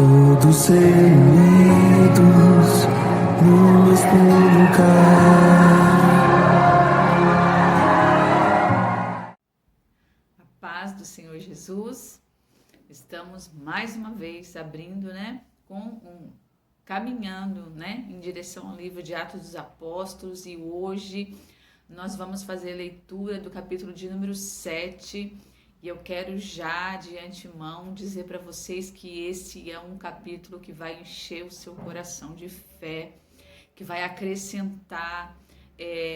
todos reunidos no mesmo lugar. A paz do Senhor Jesus. Estamos mais uma vez abrindo, caminhando, em direção ao livro de Atos dos Apóstolos, e hoje nós vamos fazer a leitura do capítulo de número 7. E eu quero já de antemão dizer para vocês que esse é um capítulo que vai encher o seu coração de fé, que vai acrescentar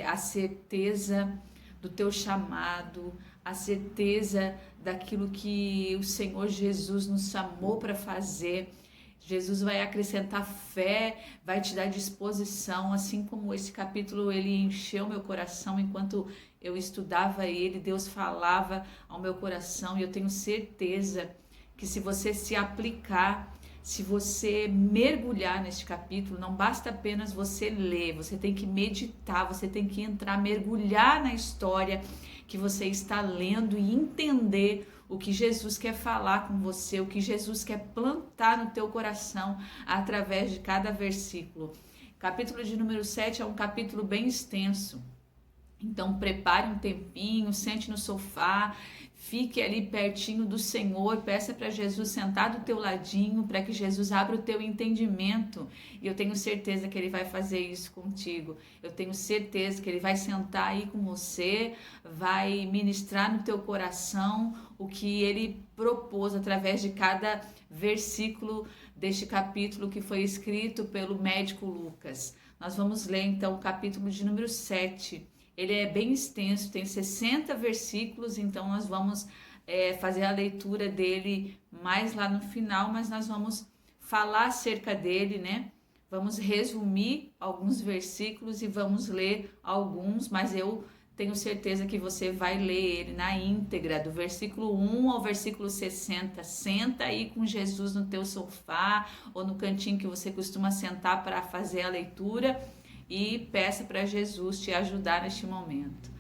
a certeza do teu chamado, a certeza daquilo que o Senhor Jesus nos chamou para fazer. Jesus vai acrescentar fé, vai te dar disposição, assim como esse capítulo ele encheu meu coração enquanto eu estudava ele, Deus falava ao meu coração, e eu tenho certeza que se você se aplicar, se você mergulhar neste capítulo, não basta apenas você ler, você tem que meditar, você tem que entrar, mergulhar na história que você está lendo e entender o que Jesus quer falar com você, o que Jesus quer plantar no teu coração através de cada versículo. Capítulo de número 7 é um capítulo bem extenso. Então prepare um tempinho, sente no sofá, fique ali pertinho do Senhor, peça para Jesus sentar do teu ladinho, para que Jesus abra o teu entendimento, e eu tenho certeza que Ele vai fazer isso contigo. Eu tenho certeza que Ele vai sentar aí com você, vai ministrar no teu coração o que Ele propôs através de cada versículo deste capítulo que foi escrito pelo médico Lucas. Nós vamos ler então o capítulo de número 7. Ele é bem extenso, tem 60 versículos, então nós vamos fazer a leitura dele mais lá no final, mas nós vamos falar acerca dele, Vamos resumir alguns versículos e vamos ler alguns, mas eu tenho certeza que você vai ler ele na íntegra, do versículo 1 ao versículo 60. Senta aí com Jesus no teu sofá ou no cantinho que você costuma sentar para fazer a leitura, e peça para Jesus te ajudar neste momento.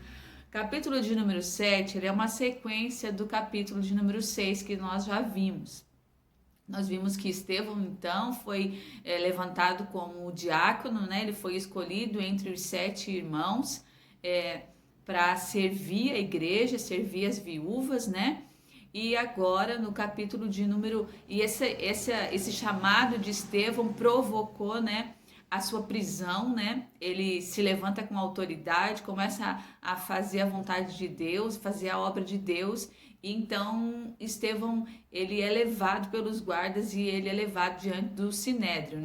Capítulo de número 7, ele é uma sequência do capítulo de número 6 que nós já vimos. Nós vimos que Estevão, então, foi levantado como diácono, Ele foi escolhido entre os 7 irmãos para servir a igreja, servir as viúvas, E agora, no capítulo de número... E esse chamado de Estevão provocou, a sua prisão, Ele se levanta com autoridade, começa a fazer a vontade de Deus, fazer a obra de Deus. E então Estevão, ele é levado pelos guardas e ele é levado diante do Sinédrio,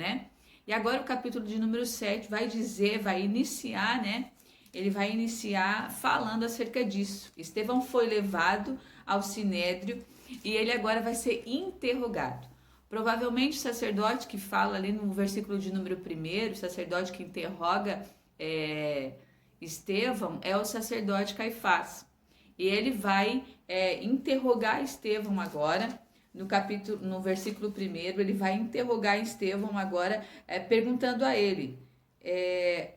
E agora o capítulo de número 7 vai iniciar, Ele vai iniciar falando acerca disso. Estevão foi levado ao Sinédrio e ele agora vai ser interrogado. Provavelmente o sacerdote que fala ali no versículo de número 1, o sacerdote que interroga Estevão é o sacerdote Caifás. E ele vai interrogar Estevão agora, no versículo 1, ele vai interrogar Estevão agora, perguntando a ele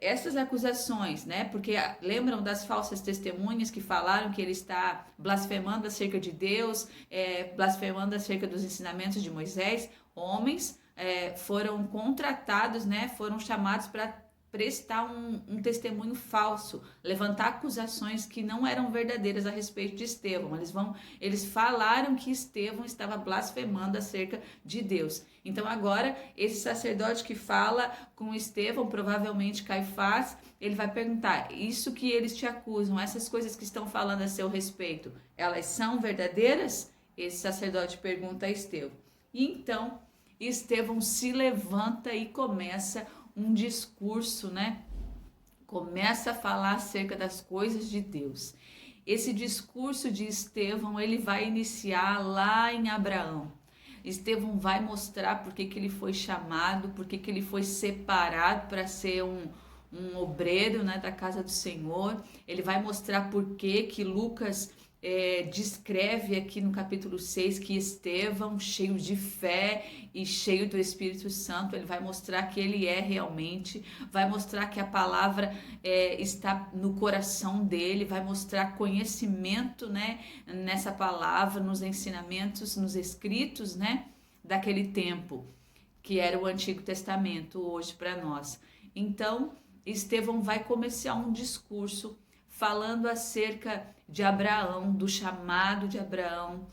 essas acusações, Porque lembram das falsas testemunhas que falaram que ele está blasfemando acerca de Deus, blasfemando acerca dos ensinamentos de Moisés. Homens foram contratados, foram chamados para prestar um testemunho falso, levantar acusações que não eram verdadeiras a respeito de Estevão. Eles falaram que Estevão estava blasfemando acerca de Deus. Então agora, esse sacerdote que fala com Estevão, provavelmente Caifás, ele vai perguntar: isso que eles te acusam, essas coisas que estão falando a seu respeito, elas são verdadeiras? Esse sacerdote pergunta a Estevão. E então, Estevão se levanta e começa um discurso, Começa a falar acerca das coisas de Deus. Esse discurso de Estevão, ele vai iniciar lá em Abraão. Estevão vai mostrar por que ele foi chamado, por que ele foi separado para ser um obreiro, da casa do Senhor. Ele vai mostrar por que Lucas descreve aqui no capítulo 6 que Estevão, cheio de fé e cheio do Espírito Santo, ele vai mostrar que ele é realmente, vai mostrar que a palavra está no coração dele, vai mostrar conhecimento, nessa palavra, nos ensinamentos, nos escritos, daquele tempo, que era o Antigo Testamento hoje para nós. Então, Estevão vai começar um discurso falando acerca de Abraão, do chamado de Abraão.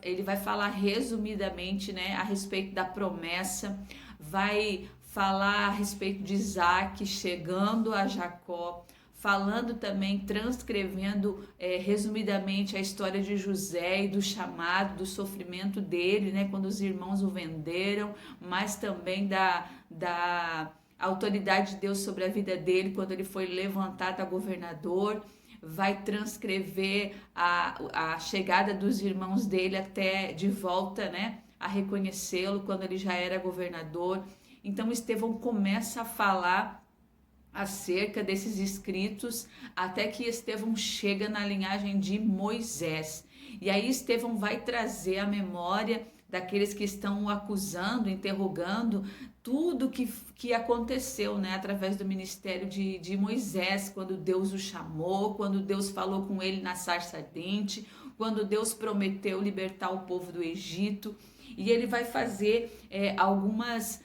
Ele vai falar resumidamente, né, a respeito da promessa, vai falar a respeito de Isaac chegando a Jacó, falando também, transcrevendo resumidamente a história de José e do chamado, do sofrimento dele, né, quando os irmãos o venderam, mas também da autoridade de Deus sobre a vida dele, quando ele foi levantado a governador. Vai transcrever a chegada dos irmãos dele até de volta, né, a reconhecê-lo quando ele já era governador. Então Estevão começa a falar acerca desses escritos, até que Estevão chega na linhagem de Moisés. E aí Estevão vai trazer a memória daqueles que estão o acusando, interrogando, tudo que aconteceu, né, através do ministério de Moisés, quando Deus o chamou, quando Deus falou com ele na sarça ardente, quando Deus prometeu libertar o povo do Egito. E ele vai fazer algumas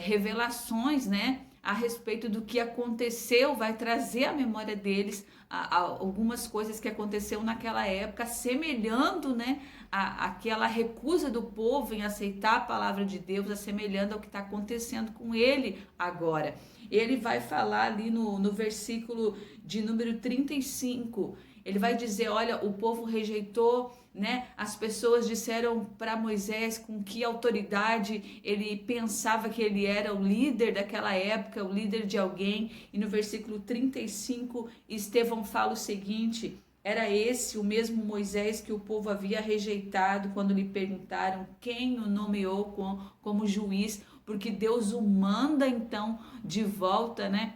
revelações, né, a respeito do que aconteceu, vai trazer à memória deles algumas coisas que aconteceu naquela época, assemelhando, né, aquela recusa do povo em aceitar a palavra de Deus, assemelhando ao que está acontecendo com ele agora. Ele vai falar ali no versículo de número 35, ele vai dizer, olha, o povo rejeitou, né? As pessoas disseram para Moisés com que autoridade ele pensava que ele era o líder daquela época, o líder de alguém. E no versículo 35, Estevão fala o seguinte: era esse o mesmo Moisés que o povo havia rejeitado quando lhe perguntaram quem o nomeou como juiz, porque Deus o manda então de volta, né,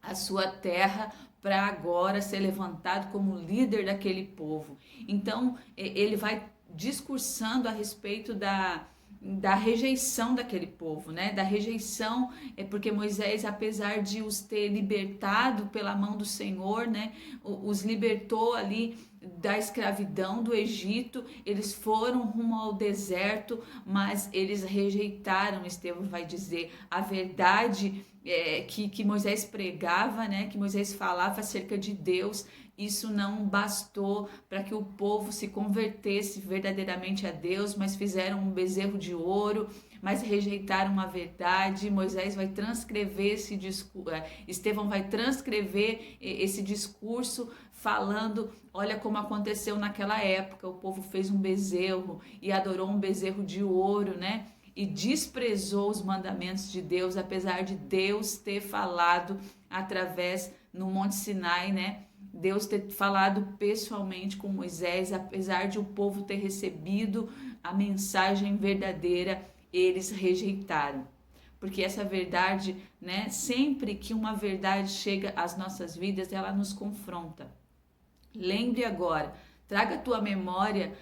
à sua terra, para agora ser levantado como líder daquele povo. Então ele vai discursando a respeito da rejeição daquele povo, né? Da rejeição, porque Moisés, apesar de os ter libertado pela mão do Senhor, né? Os libertou ali da escravidão do Egito, eles foram rumo ao deserto, mas eles rejeitaram, Estevão vai dizer, a verdade que Moisés pregava, né? Que Moisés falava acerca de Deus. Isso não bastou para que o povo se convertesse verdadeiramente a Deus, mas fizeram um bezerro de ouro, mas rejeitaram a verdade. Moisés vai transcrever esse discurso, Estevão vai transcrever esse discurso falando, olha como aconteceu naquela época, o povo fez um bezerro e adorou um bezerro de ouro, né? E desprezou os mandamentos de Deus, apesar de Deus ter falado através no Monte Sinai, né? Deus ter falado pessoalmente com Moisés, apesar de o povo ter recebido a mensagem verdadeira, eles rejeitaram. Porque essa verdade, né, sempre que uma verdade chega às nossas vidas, ela nos confronta. Lembre agora, traga à tua memória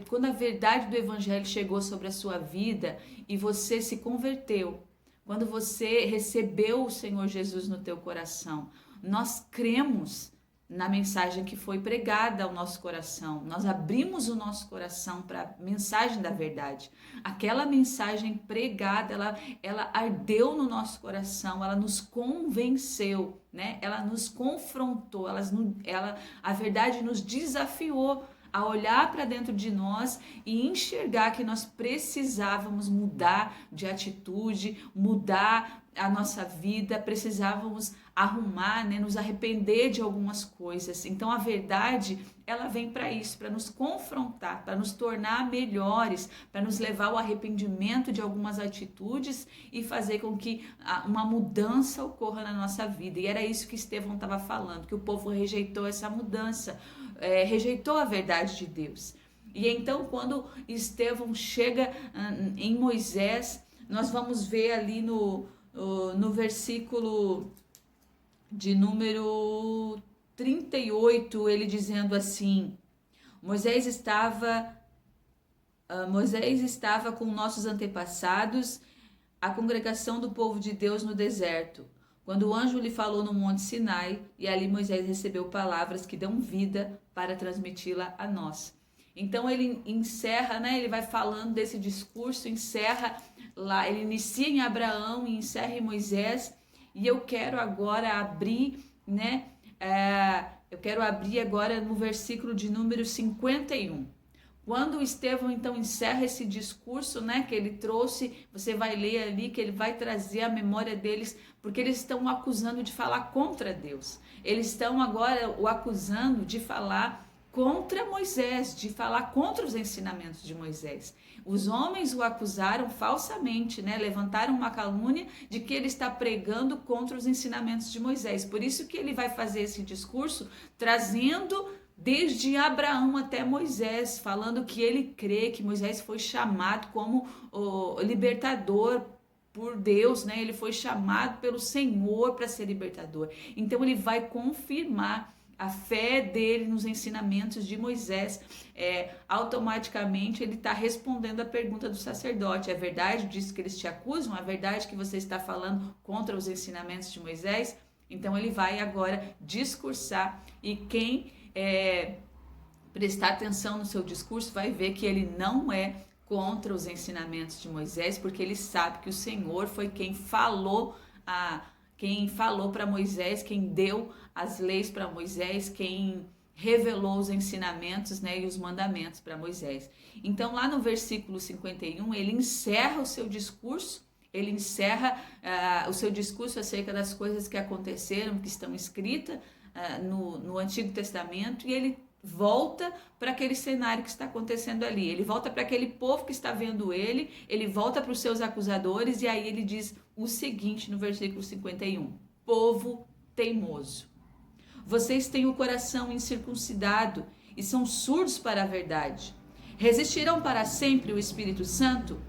quando a verdade do Evangelho chegou sobre a sua vida e você se converteu, quando você recebeu o Senhor Jesus no teu coração. Nós cremos na mensagem que foi pregada ao nosso coração. Nós abrimos o nosso coração para a mensagem da verdade. Aquela mensagem pregada, ela ardeu no nosso coração, ela nos convenceu, né? Ela nos confrontou, a verdade nos desafiou a olhar para dentro de nós e enxergar que nós precisávamos mudar de atitude, mudar a nossa vida, precisávamos arrumar, né, nos arrepender de algumas coisas. Então a verdade, ela vem para isso, para nos confrontar, para nos tornar melhores, para nos levar ao arrependimento de algumas atitudes e fazer com que uma mudança ocorra na nossa vida. E era isso que Estevão estava falando, que o povo rejeitou essa mudança, rejeitou a verdade de Deus. E então quando Estevão chega em Moisés, nós vamos ver ali no versículo de número 38, ele dizendo assim: Moisés estava com nossos antepassados, a congregação do povo de Deus no deserto, quando o anjo lhe falou no Monte Sinai, e ali Moisés recebeu palavras que dão vida para transmiti-la a nós. Então ele encerra, né? Ele vai falando desse discurso, encerra lá, ele inicia em Abraão e encerra em Moisés. E eu quero agora abrir, né? Eu quero abrir agora no versículo de número 51. Quando Estevão então encerra esse discurso, né, que ele trouxe, você vai ler ali que ele vai trazer a memória deles, porque eles estão o acusando de falar contra Deus. Eles estão agora o acusando de falar contra Moisés, de falar contra os ensinamentos de Moisés. Os homens o acusaram falsamente, né? Levantaram uma calúnia de que ele está pregando contra os ensinamentos de Moisés. Por isso que ele vai fazer esse discurso trazendo desde Abraão até Moisés, falando que ele crê que Moisés foi chamado como o libertador por Deus, né? Ele foi chamado pelo Senhor para ser libertador. Então ele vai confirmar a fé dele nos ensinamentos de Moisés. Automaticamente ele está respondendo a pergunta do sacerdote: é verdade disso que eles te acusam? É verdade que você está falando contra os ensinamentos de Moisés? Então ele vai agora discursar, e quem prestar atenção no seu discurso vai ver que ele não é contra os ensinamentos de Moisés, porque ele sabe que o Senhor foi quem falou para Moisés, quem deu as leis para Moisés, quem revelou os ensinamentos, né, e os mandamentos para Moisés. Então lá no versículo 51 ele encerra o seu discurso. Ele encerra o seu discurso acerca das coisas que aconteceram, que estão escritas no Antigo Testamento, e ele volta para aquele cenário que está acontecendo ali. Ele volta para aquele povo que está vendo ele volta para os seus acusadores, e aí ele diz o seguinte no versículo 51: povo teimoso, vocês têm o coração incircuncidado e são surdos para a verdade. Resistirão para sempre o Espírito Santo?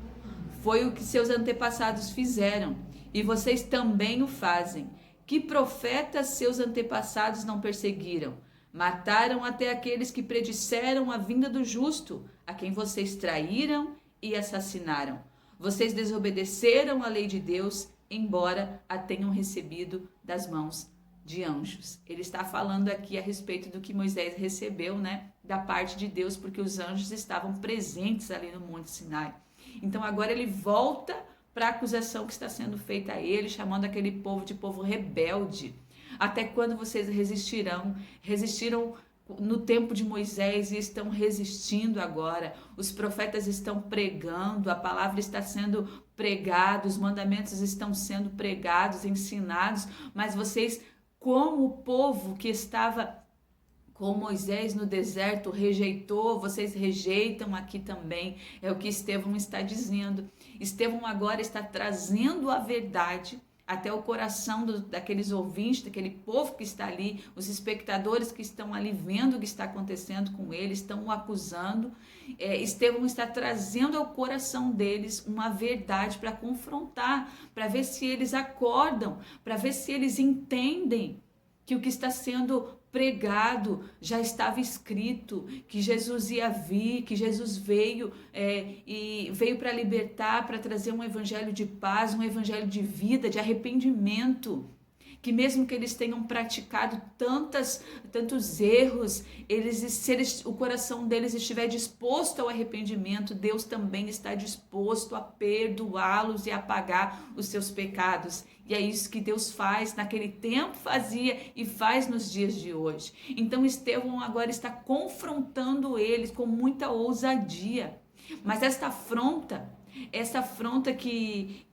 Foi o que seus antepassados fizeram, e vocês também o fazem. Que profetas seus antepassados não perseguiram? Mataram até aqueles que predisseram a vinda do justo, a quem vocês traíram e assassinaram. Vocês desobedeceram a lei de Deus, embora a tenham recebido das mãos de anjos. Ele está falando aqui a respeito do que Moisés recebeu, né, da parte de Deus, porque os anjos estavam presentes ali no Monte Sinai. Então agora ele volta para a acusação que está sendo feita a ele, chamando aquele povo de povo rebelde. Até quando vocês resistirão? Resistiram no tempo de Moisés e estão resistindo agora. Os profetas estão pregando, a palavra está sendo pregada, os mandamentos estão sendo pregados, ensinados, mas vocês, como o povo que estava com Moisés no deserto, rejeitou, vocês rejeitam aqui também. É o que Estevão está dizendo. Estevão agora está trazendo a verdade até o coração daqueles ouvintes, daquele povo que está ali, os espectadores que estão ali vendo o que está acontecendo com eles, estão o acusando. Estevão está trazendo ao coração deles uma verdade para confrontar, para ver se eles acordam, para ver se eles entendem que o que está sendo pregado já estava escrito, que Jesus ia vir, que Jesus veio e veio para libertar, para trazer um evangelho de paz, um evangelho de vida, de arrependimento, que mesmo que eles tenham praticado tantos erros, se o coração deles estiver disposto ao arrependimento, Deus também está disposto a perdoá-los e a pagar os seus pecados. E é isso que Deus faz, naquele tempo fazia e faz nos dias de hoje. Então Estevão agora está confrontando eles com muita ousadia. Mas essa afronta que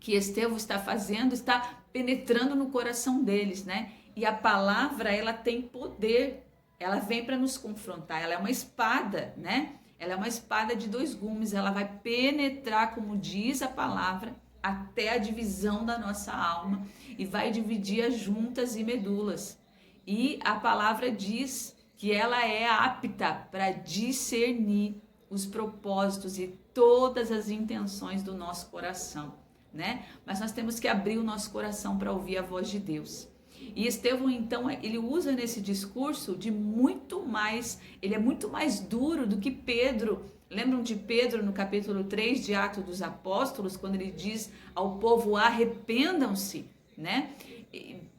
Estevão está fazendo, está penetrando no coração deles, né? E a palavra, ela tem poder, ela vem para nos confrontar, ela é uma espada, né? Ela é uma espada de dois gumes, ela vai penetrar, como diz a palavra, até a divisão da nossa alma e vai dividir as juntas e medulas. E a palavra diz que ela é apta para discernir os propósitos e todas as intenções do nosso coração, né? Mas nós temos que abrir o nosso coração para ouvir a voz de Deus. E Estevão, então, ele usa nesse discurso ele é muito mais duro do que Pedro. Lembram de Pedro no capítulo 3 de Atos dos Apóstolos, quando ele diz ao povo: arrependam-se, né?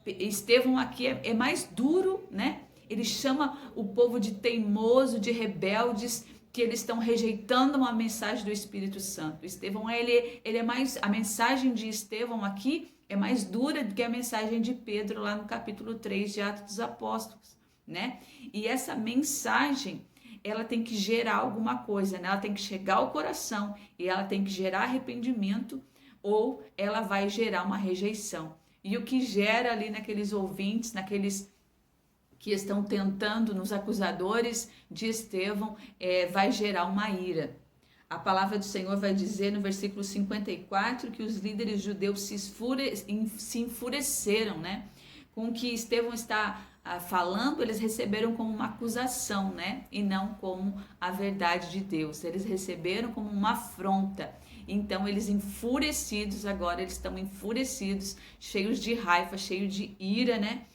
Estevão aqui é mais duro, né? ele chama o povo de teimoso, de rebeldes, que eles estão rejeitando uma mensagem do Espírito Santo. Estevão, ele é mais, a mensagem de Estevão aqui é mais dura do que a mensagem de Pedro lá no capítulo 3 de Atos dos Apóstolos, né? E essa mensagem, ela tem que gerar alguma coisa, né? Ela tem que chegar ao coração e ela tem que gerar arrependimento ou ela vai gerar uma rejeição. E o que gera ali naqueles ouvintes, naqueles que estão tentando, nos acusadores de Estevão, vai gerar uma ira. A palavra do Senhor vai dizer no versículo 54 que os líderes judeus se enfureceram, né? Com o que Estevão está falando, eles receberam como uma acusação, né? E não como a verdade de Deus. Eles receberam como uma afronta. Então, eles enfurecidos, agora eles estão enfurecidos, cheios de raiva, cheios de ira, né?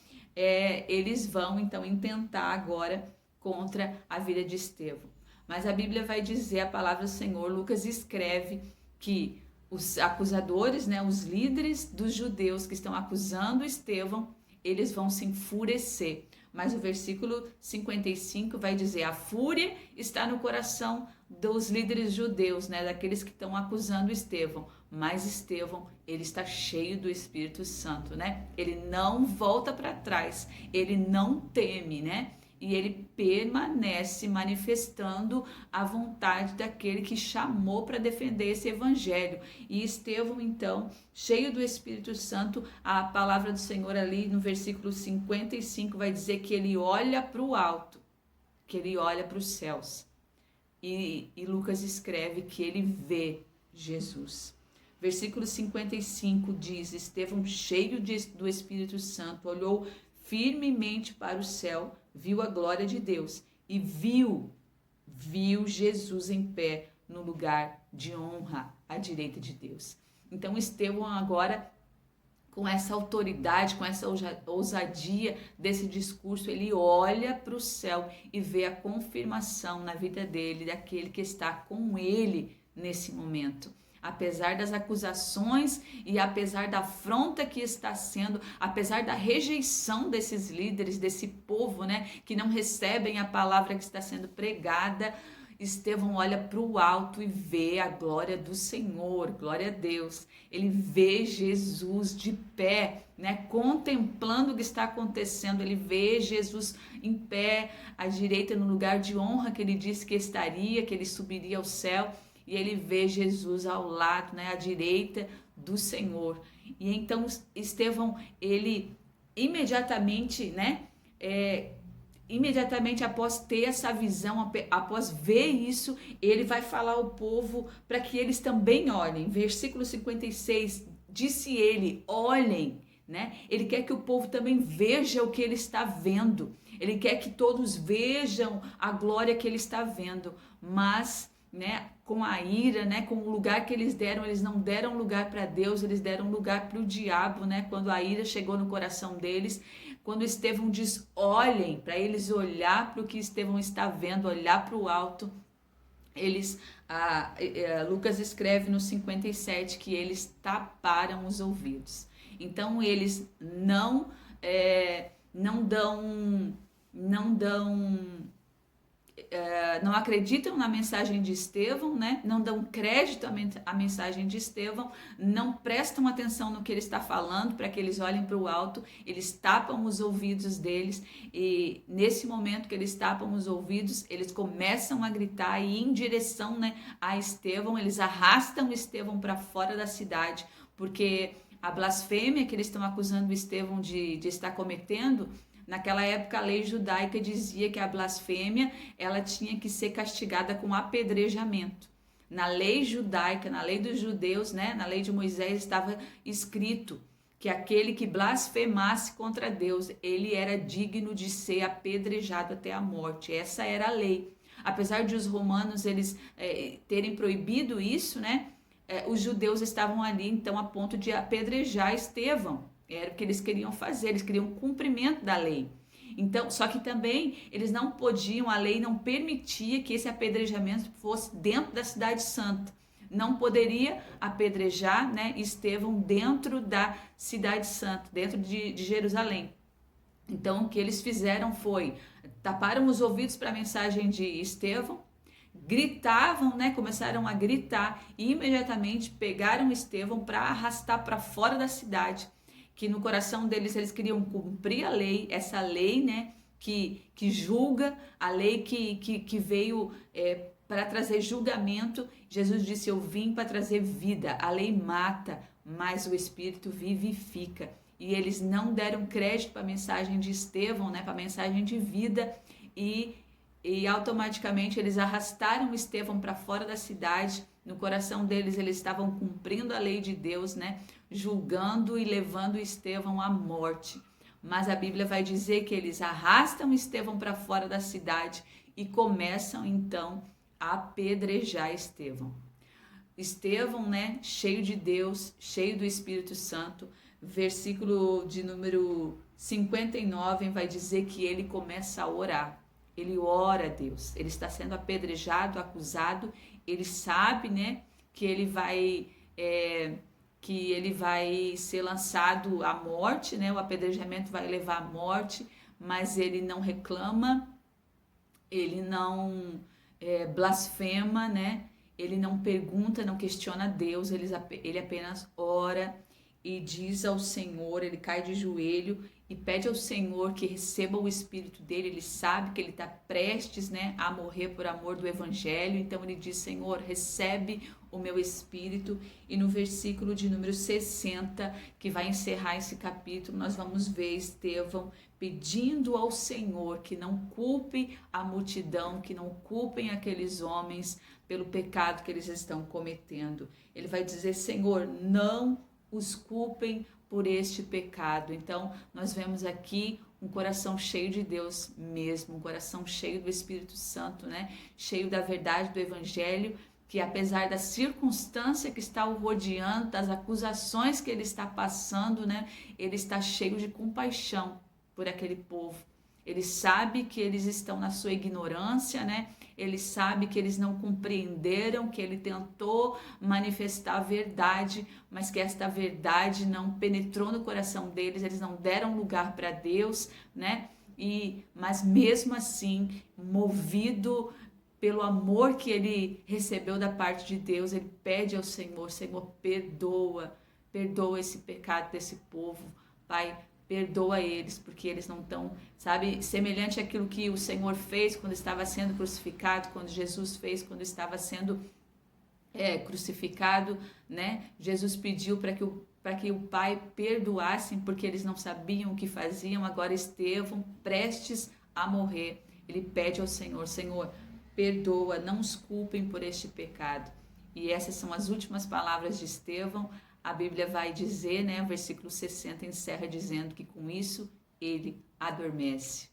Eles vão então intentar agora contra a vida de Estevão. Mas a Bíblia vai dizer, a palavra do Senhor, Lucas escreve que os acusadores, né, os líderes dos judeus que estão acusando Estevão, eles vão se enfurecer. Mas o versículo 55 vai dizer, a fúria está no coração dos líderes judeus, né, daqueles que estão acusando Estevão. Mas Estevão, ele está cheio do Espírito Santo, né? Ele não volta para trás, ele não teme, né? E ele permanece manifestando a vontade daquele que chamou para defender esse evangelho. E Estevão, então, cheio do Espírito Santo, a palavra do Senhor ali no versículo 55 vai dizer que ele olha para o alto, que ele olha para os céus. E Lucas escreve que ele vê Jesus. Versículo 55 diz, Estevão, cheio do Espírito Santo, olhou firmemente para o céu, viu a glória de Deus e viu Jesus em pé no lugar de honra à direita de Deus. Então Estevão agora, com essa autoridade, com essa ousadia desse discurso, ele olha para o céu e vê a confirmação na vida dele, daquele que está com ele nesse momento. Apesar das acusações e apesar da afronta que está sendo, apesar da rejeição desses líderes, desse povo, né, que não recebem a palavra que está sendo pregada, Estevão olha para o alto e vê a glória do Senhor, glória a Deus. Ele vê Jesus de pé, né, contemplando o que está acontecendo. Ele vê Jesus em pé, à direita, no lugar de honra que ele disse que estaria, que ele subiria ao céu. E ele vê Jesus ao lado, né, à direita do Senhor. E então Estevão, ele imediatamente, né, imediatamente após ter essa visão, após ver isso, ele vai falar ao povo para que eles também olhem. Versículo 56, disse ele, olhem, né? Ele quer que o povo também veja o que ele está vendo. Ele quer que todos vejam a glória que ele está vendo. Mas, né, com a ira, né, com o lugar que eles não deram lugar para Deus, eles deram lugar para o diabo, né, quando a ira chegou no coração deles. Quando Estevão diz, olhem, para eles olhar para o que Estevão está vendo, olhar para o alto, Lucas escreve no 57 que eles taparam os ouvidos. Então eles não acreditam na mensagem de Estevão, né? Não dão crédito à mensagem de Estevão, não prestam atenção no que ele está falando para que eles olhem para o alto, eles tapam os ouvidos deles e nesse momento que eles tapam os ouvidos, eles começam a gritar e ir em direção, né, a Estevão, eles arrastam Estevão para fora da cidade, porque a blasfêmia que eles estão acusando Estevão de estar cometendo. Naquela época, a lei judaica dizia que a blasfêmia ela tinha que ser castigada com apedrejamento. Na lei judaica, na lei dos judeus, né, na lei de Moisés, estava escrito que aquele que blasfemasse contra Deus, ele era digno de ser apedrejado até a morte. Essa era a lei. Apesar de os romanos eles terem proibido isso, né, os judeus estavam ali então a ponto de apedrejar Estevão. Era o que eles queriam fazer, eles queriam cumprimento da lei. Então, só que também eles não podiam, a lei não permitia que esse apedrejamento fosse dentro da cidade santa. Não poderia apedrejar, né, Estevão dentro da cidade santa, dentro de Jerusalém. Então, o que eles fizeram foi taparam os ouvidos para a mensagem de Estevão, gritavam, né? Começaram a gritar e imediatamente pegaram Estevão para arrastar para fora da cidade, que no coração deles eles queriam cumprir a lei, essa lei, né? Que julga, a lei que veio para trazer julgamento. Jesus disse: eu vim para trazer vida, a lei mata, mas o Espírito vivifica. E eles não deram crédito para a mensagem de Estevão, né? Para a mensagem de vida, e automaticamente eles arrastaram Estevão para fora da cidade. No coração deles eles estavam cumprindo a lei de Deus, né? Julgando e levando Estevão à morte. Mas a Bíblia vai dizer que eles arrastam Estevão para fora da cidade e começam então a apedrejar Estevão. Estevão, né, cheio de Deus, cheio do Espírito Santo, versículo de número 59 vai dizer que ele começa a orar. Ele ora a Deus. Ele está sendo apedrejado, acusado. Ele sabe, né, que ele vai ser lançado à morte, né? O apedrejamento vai levar à morte, mas ele não reclama, ele não blasfema, né? Ele não pergunta, não questiona Deus, ele apenas ora e diz ao Senhor, ele cai de joelho e pede ao Senhor que receba o Espírito dele. Ele sabe que ele está prestes, né, a morrer por amor do Evangelho, então ele diz: Senhor, recebe o meu Espírito. E no versículo de número 60, que vai encerrar esse capítulo, nós vamos ver Estevão pedindo ao Senhor que não culpe a multidão, que não culpem aqueles homens pelo pecado que eles estão cometendo. Ele vai dizer: Senhor, não os culpem por este pecado. Então, nós vemos aqui um coração cheio de Deus mesmo, um coração cheio do Espírito Santo, né? Cheio da verdade do Evangelho, que apesar da circunstância que está o rodeando, das acusações que ele está passando, né? Ele está cheio de compaixão por aquele povo. Ele sabe que eles estão na sua ignorância, né? Ele sabe que eles não compreenderam, que ele tentou manifestar a verdade, mas que esta verdade não penetrou no coração deles, eles não deram lugar para Deus, né? Mas mesmo assim, movido pelo amor que ele recebeu da parte de Deus, ele pede ao Senhor: Senhor, perdoa esse pecado desse povo, Pai. Perdoa eles, porque eles não estão, sabe, semelhante àquilo que o Senhor fez quando estava sendo crucificado, quando Jesus fez quando estava sendo crucificado, né? Jesus pediu para que o Pai perdoasse, porque eles não sabiam o que faziam. Agora Estevão, prestes a morrer, ele pede ao Senhor: Senhor, perdoa, não os culpem por este pecado. E essas são as últimas palavras de Estevão. A Bíblia vai dizer, né, o versículo 60 encerra dizendo que com isso ele adormece.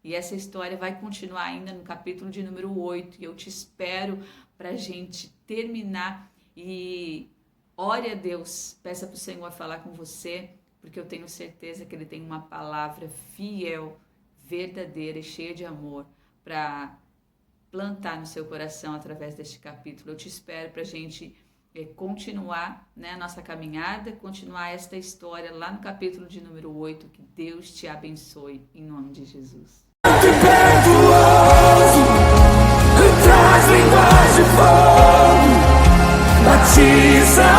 E essa história vai continuar ainda no capítulo de número 8. E eu te espero para a gente terminar. E ore a Deus, peça para o Senhor falar com você, porque eu tenho certeza que Ele tem uma palavra fiel, verdadeira e cheia de amor para plantar no seu coração através deste capítulo. Eu te espero para a gente continuar, né, a nossa caminhada, continuar esta história lá no capítulo de número 8. Que Deus te abençoe, em nome de Jesus. Traz línguas de fogo, batiza